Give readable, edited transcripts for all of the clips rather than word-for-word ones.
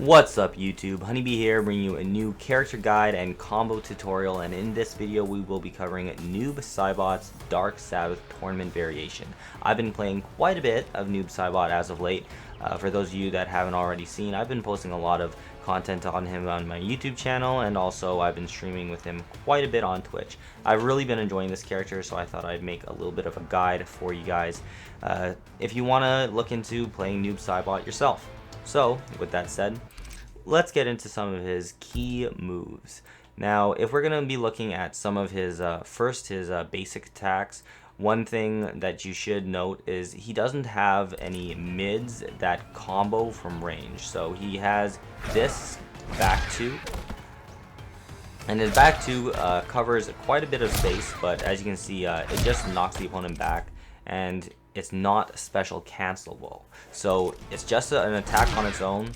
What's up YouTube, Honeybee here, bringing you a new character guide and combo tutorial, and in this video we will be covering Noob Saibot's Dark Sabbath tournament variation. I've been playing quite a bit of Noob Saibot as of late. For those of you that haven't already seen, I've been posting a lot of content on him on my YouTube channel, and also I've been streaming with him quite a bit on Twitch. I've really been enjoying this character, so I thought I'd make a little bit of a guide for you guys if you want to look into playing Noob Saibot yourself. So, with that said, let's get into some of his key moves. Now, if we're going to be looking at some of his, his basic attacks, one thing that you should note is he doesn't have any mids that combo from range. So he has this back two, and his back two covers quite a bit of space, but as you can see, it just knocks the opponent back, and it's not special cancelable. So it's just an attack on its own.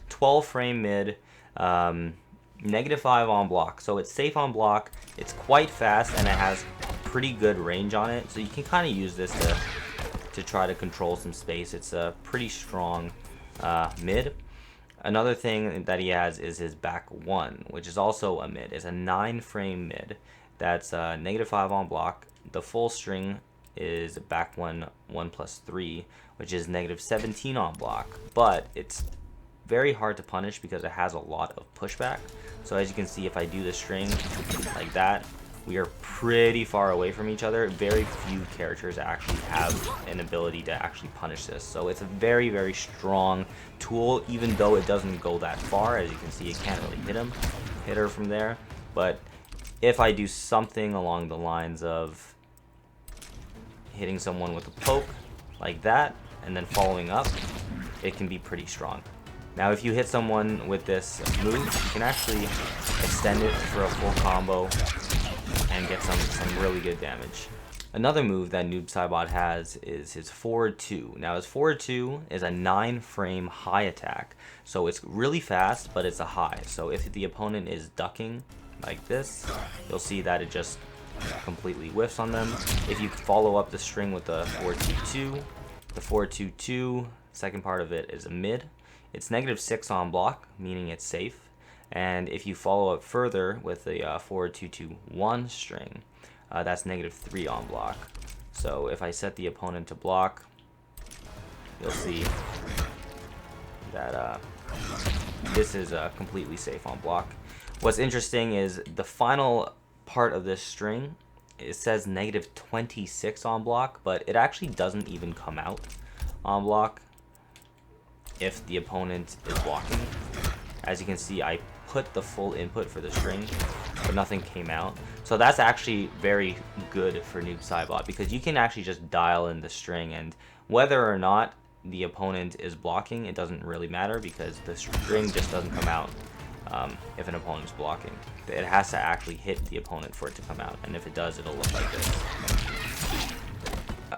12 frame mid, -5 on block, so it's safe on block, it's quite fast, and it has pretty good range on it, so you can kind of use this to try to control some space. It's a pretty strong mid. Another thing that he has is his back one, which is also a mid. It's a 9 frame mid that's -5 on block. The full string is back 1+3, which is -17 on block, but it's very hard to punish because it has a lot of pushback. So as you can see, if I do the string like that, we are pretty far away from each other. Very few characters actually have an ability to actually punish this, so it's a very, very strong tool, even though it doesn't go that far. As you can see, it can't really hit her from there. But if I do something along the lines of hitting someone with a poke like that and then following up, it can be pretty strong. Now, if you hit someone with this move, you can actually extend it for a full combo and get some really good damage. Another move that Noob Saibot has is his forward 2. Now, his forward 2 is a 9 frame high attack, so it's really fast, but it's a high. So if the opponent is ducking like this, you'll see that it just completely whiffs on them. If you follow up the string with the 4-2-2, the 4-2-2, second part of it is a mid. It's -6 on block, meaning it's safe. And if you follow up further with the 4-2-2-1 string, that's -3 on block. So if I set the opponent to block, you'll see that this is completely safe on block. What's interesting is the final part of this string, it says -26 on block, but it actually doesn't even come out on block if the opponent is blocking. As you can see, I put the full input for the string, but nothing came out. So that's actually very good for Noob Saibot, because you can actually just dial in the string, and whether or not the opponent is blocking, it doesn't really matter, because the string just doesn't come out if an opponent's blocking. It has to actually hit the opponent for it to come out, and if it does, it'll look like this.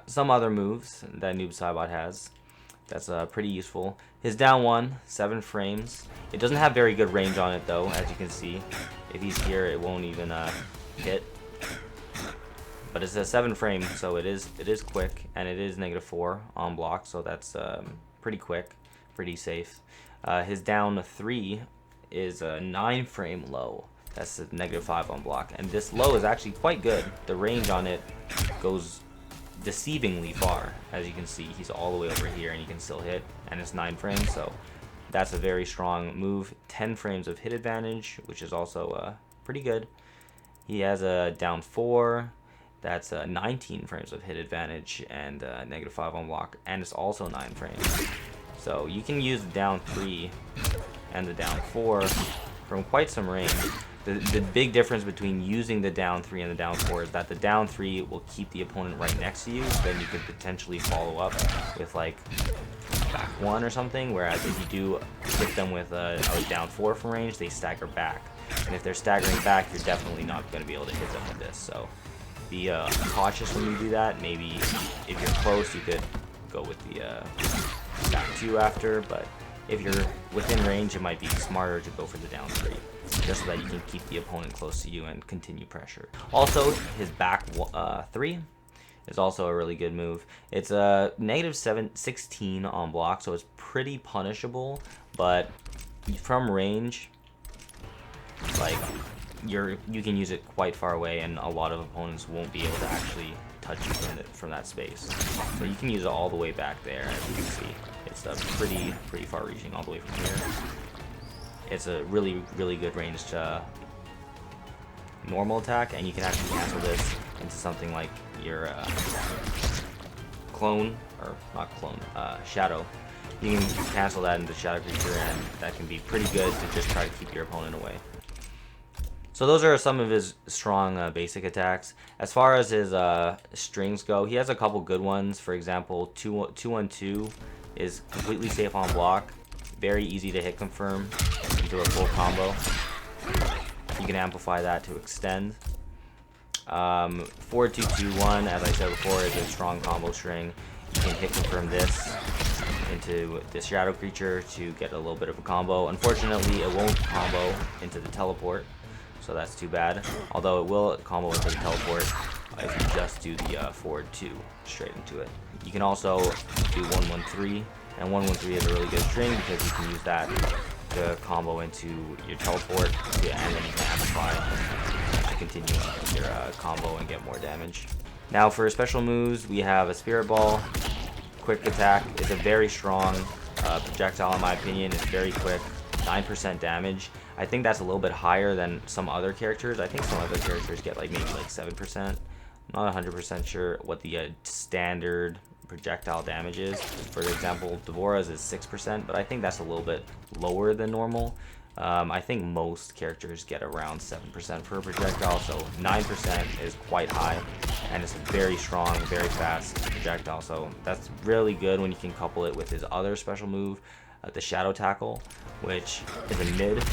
Some other moves that Noob Saibot has that's pretty useful. His down 1, 7 frames. It doesn't have very good range on it though, as you can see. If he's here, it won't even hit. But it's a 7 frame, so it is quick, and it is -4 on block, so that's pretty quick, pretty safe. His down 3 is a 9 frame low. That's a -5 on block, and this low is actually quite good. The range on it goes deceivingly far. As you can see, he's all the way over here and he can still hit, and it's 9 frames, so that's a very strong move. 10 frames of hit advantage, which is also pretty good. He has a down 4, that's 19 frames of hit advantage, and -5 on block, and it's also 9 frames. So you can use the down 3 and the down 4 from quite some range. The big difference between using the down 3 and the down 4 is that the down 3 will keep the opponent right next to you, so then you could potentially follow up with like back 1 or something, whereas if you do hit them with a down 4 from range, they stagger back. And if they're staggering back, you're definitely not going to be able to hit them with this, so be cautious when you do that. Maybe if you're close, you could go with the back 2 after, but if you're within range, it might be smarter to go for the down 3, just so that you can keep the opponent close to you and continue pressure. Also, his back 3 is also a really good move. It's a -16 on block, so it's pretty punishable, but from range, like you can use it quite far away, and a lot of opponents won't be able to actually touch you from that space. So you can use it all the way back there. As you can see, it's pretty far reaching all the way from here. It's a really good range to normal attack, and you can actually cancel this into something like your clone, or not clone, shadow. You can cancel that into shadow creature, and that can be pretty good to just try to keep your opponent away. So those are some of his strong basic attacks. As far as his strings go, he has a couple good ones. For example, 2-1-2 is completely safe on block, very easy to hit confirm into a full combo. You can amplify that to extend. 4-2-2-1, as I said before, is a strong combo string. You can hit confirm this into this shadow creature to get a little bit of a combo. Unfortunately, it won't combo into the teleport, so that's too bad. Although it will combo into the teleport if you just do the forward 2 straight into it. You can also do 1-1-3, and 1-1-3 is a really good string because you can use that to combo into your teleport, and then you can amplify to continue your combo and get more damage. Now for special moves, we have a Spirit Ball. Quick attack is a very strong projectile in my opinion. It's very quick, 9% damage. I think that's a little bit higher than some other characters. I think some other characters get maybe 7%. I'm not 100% sure what the standard projectile damage is. For example, Devora's is 6%, but I think that's a little bit lower than normal. I think most characters get around 7% for a projectile, so 9% is quite high, and it's a very strong, very fast projectile, so that's really good when you can couple it with his other special move, the Shadow Tackle, which is a mid,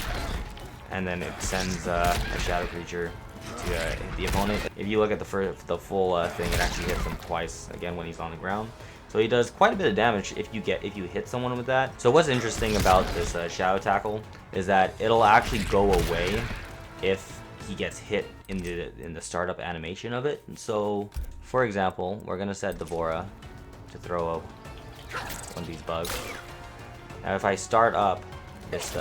and then it sends a shadow creature to hit the opponent. If you look at the full thing, it actually hits him twice again when he's on the ground. So he does quite a bit of damage if you hit someone with that. So what's interesting about this Shadow Tackle is that it'll actually go away if he gets hit in the startup animation of it. And so, for example, we're gonna set Devora to throw one of these bugs. Now, if I start up this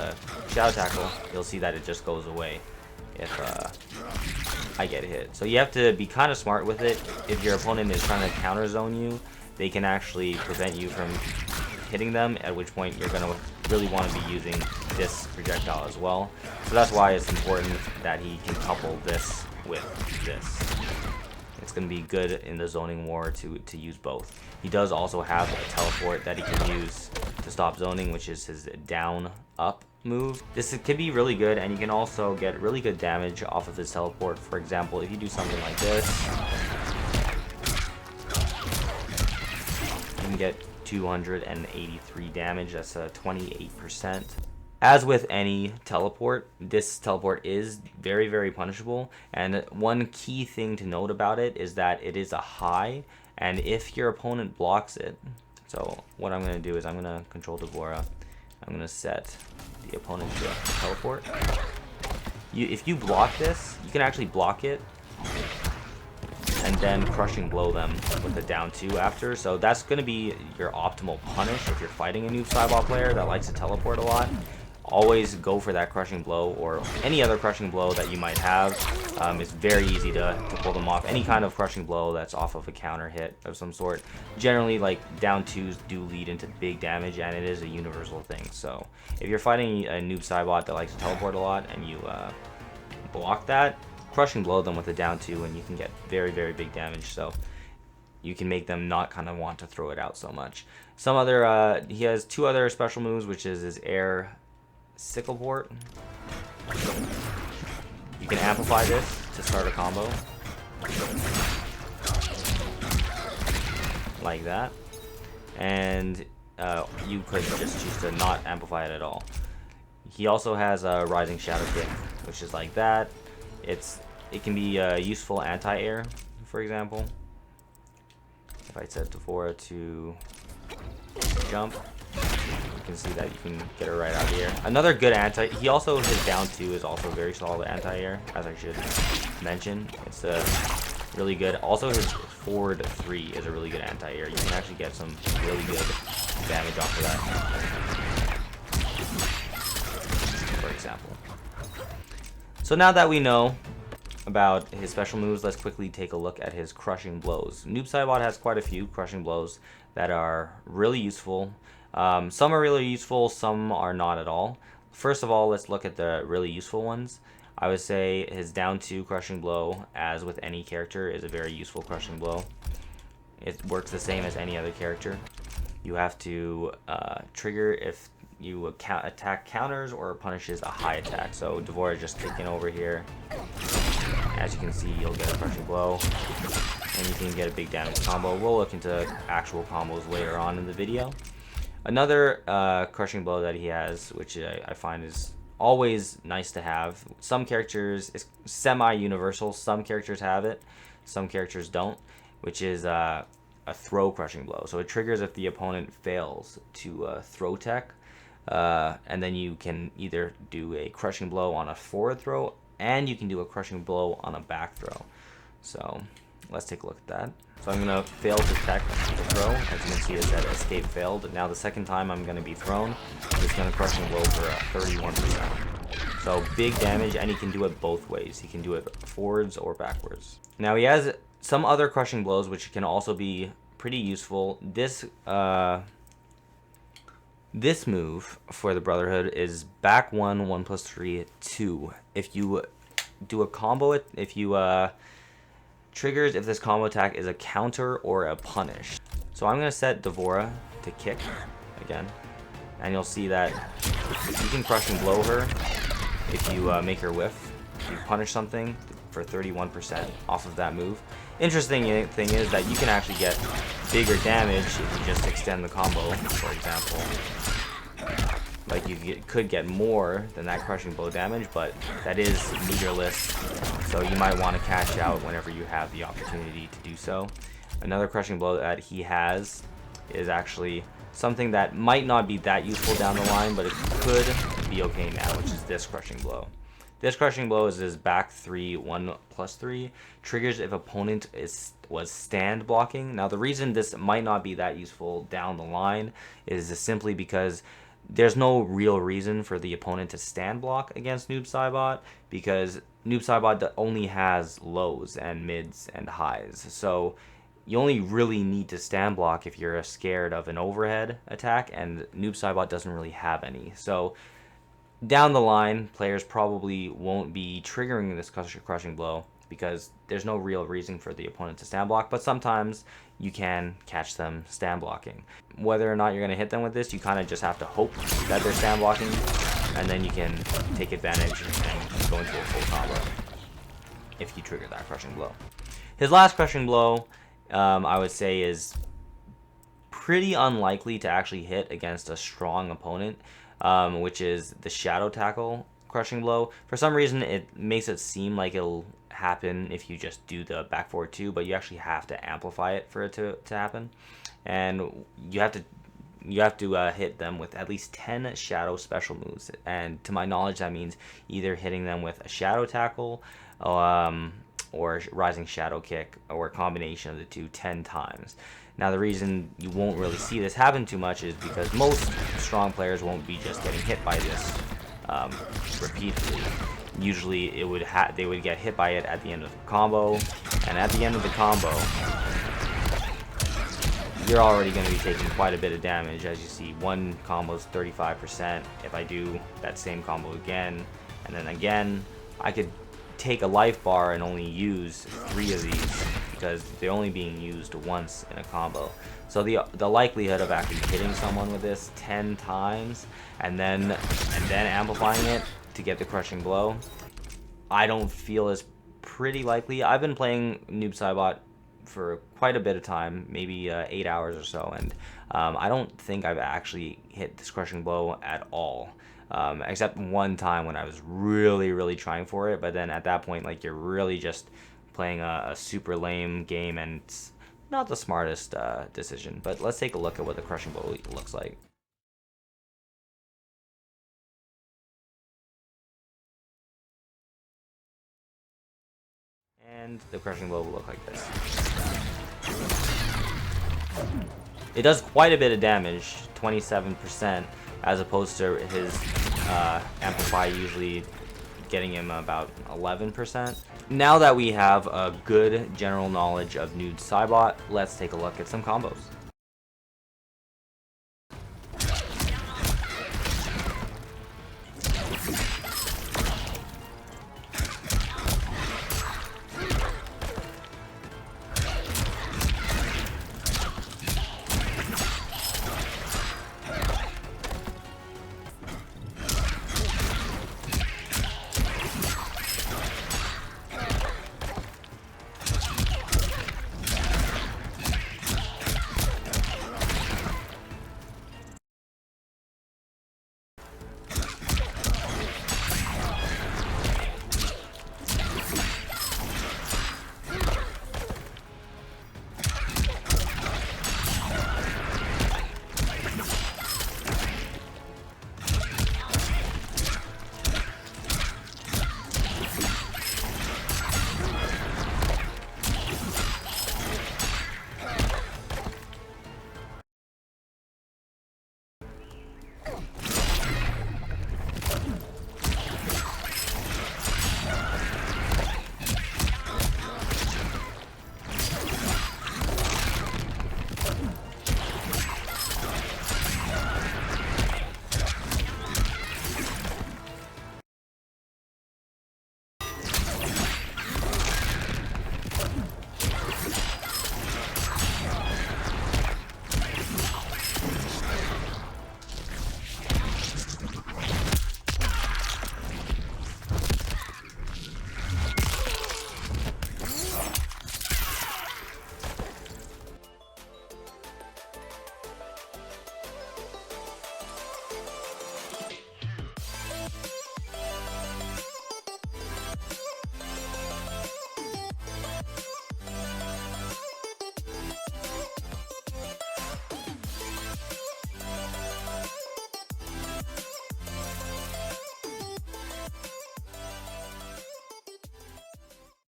Shadow Tackle, you'll see that it just goes away if I get hit. So you have to be kind of smart with it. If your opponent is trying to counter zone you, they can actually prevent you from hitting them, at which point you're going to really want to be using this projectile as well. So that's why it's important that he can couple this with this. It's going to be good in the zoning war to use both. He does also have a teleport that he can use to stop zoning, which is his down-up move. This can be really good, and you can also get really good damage off of his teleport. For example, if you do something like this, you can get 283 damage. That's 28%. As with any teleport, this teleport is very punishable, and one key thing to note about it is that it is a high, and if your opponent blocks it, so what I'm going to do is I'm going to control Devora. I'm going to set the opponent to teleport. If you block this, you can actually block it and then Crushing Blow them with a down 2 after. So that's going to be your optimal punish if you're fighting a Noob Saibot player that likes to teleport a lot. Always go for that Crushing Blow or any other Crushing Blow that you might have. It's very easy to pull them off. Any kind of Crushing Blow that's off of a counter hit of some sort. Generally, like, down 2s do lead into big damage, and it is a universal thing. So if you're fighting a Noob Saibot that likes to teleport a lot and you block that, Crushing Blow them with a down 2 and you can get very big damage. So you can make them not kind of want to throw it out so much. Some other, he has 2 other special moves, which is his air Sickleport. You can amplify this to start a combo like that, and you could just choose to not amplify it at all. He also has a Rising Shadow Kick, which is like that. It can be useful anti-air, for example. If I set Devora to jump, you can see that you can get her right out of the air. Another good he also, his down 2 is also very solid anti-air, as I should mention. It's really good. Also, his forward 3 is a really good anti-air. You can actually get some really good damage off of that. example. So now that we know about his special moves, let's quickly take a look at his Crushing Blows. Noob Saibot has quite a few Crushing Blows that are really useful. Some are really useful, some are not at all. First of all, let's look at the really useful ones. I would say his down 2 Crushing Blow, as with any character, is a very useful Crushing Blow. It works the same as any other character. You have to trigger if you attack counters or punishes a high attack. So Devora just kicking over here. As you can see, you'll get a Crushing Blow, and you can get a big damage combo. We'll look into actual combos later on in the video. Another Crushing Blow that he has, which I find is always nice to have. Some characters, it's semi-universal. Some characters have it, some characters don't, which is a throw Crushing Blow. So it triggers if the opponent fails to throw tech, and then you can either do a Crushing Blow on a forward throw, and you can do a Crushing Blow on a back throw. So let's take a look at that. So I'm going to fail to tech the throw. As you can see, it said escape failed. Now the second time I'm going to be thrown, it's going to Crushing Blow for 31%. So big damage, and he can do it both ways. He can do it forwards or backwards. Now he has some other Crushing Blows which can also be pretty useful. This move for the Brotherhood is back 1, 1 plus 3, 2. If you do a combo, if you triggers if this combo attack is a counter or a punish. So I'm going to set Devora to kick again, and you'll see that you can Crushing Blow her if you make her whiff. You punish something for 31% off of that move. Interesting thing is that you can actually get bigger damage if you just extend the combo, for example. Like you could get more than that Crushing Blow damage, but that is meterless, so you might want to cash out whenever you have the opportunity to do so. Another Crushing Blow that he has is actually something that might not be that useful down the line, but it could be okay now, which is this Crushing Blow. This Crushing Blow is his back 3, 1 plus 3. Triggers if opponent was stand blocking. Now the reason this might not be that useful down the line is simply because there's no real reason for the opponent to stand block against Noob Saibot, because Noob Saibot only has lows and mids and highs. So you only really need to stand block if you're scared of an overhead attack, and Noob Saibot doesn't really have any. So down the line, players probably won't be triggering this Crushing Blow because there's no real reason for the opponent to stand block, but sometimes you can catch them stand blocking. Whether or not you're going to hit them with this, you kind of just have to hope that they're stand blocking, and then you can take advantage and go into a full combo if you trigger that Crushing Blow. His last Crushing Blow, I would say, is pretty unlikely to actually hit against a strong opponent, which is the Shadow Tackle Crushing Blow. For some reason, it makes it seem like it'll happen if you just do the back forward 2, but you actually have to amplify it for it to happen, and you have to hit them with at least 10 shadow special moves, and to my knowledge that means either hitting them with a Shadow Tackle or Rising Shadow Kick, or a combination of the two 10 times. Now the reason you won't really see this happen too much is because most strong players won't be just getting hit by this repeatedly. Usually they would get hit by it at the end of the combo, and at the end of the combo you're already going to be taking quite a bit of damage. As you see, one combo is 35%. If I do that same combo again and then again, I could take a life bar and only use 3 of these because they're only being used once in a combo. So the likelihood of actually hitting someone with this 10 times and then amplifying it to get the Crushing Blow, I don't feel is pretty likely. I've been playing Noob Saibot for quite a bit of time, maybe 8 hours or so, and I don't think I've actually hit this Crushing Blow at all, except one time when I was really trying for it, but then at that point, like, you're really just playing a super lame game, and it's not the smartest decision. But let's take a look at what the Crushing Blow looks like. And the Crushing Blow will look like this. It does quite a bit of damage, 27%, as opposed to his Amplify usually getting him about 11%. Now that we have a good general knowledge of Noob Saibot, let's take a look at some combos.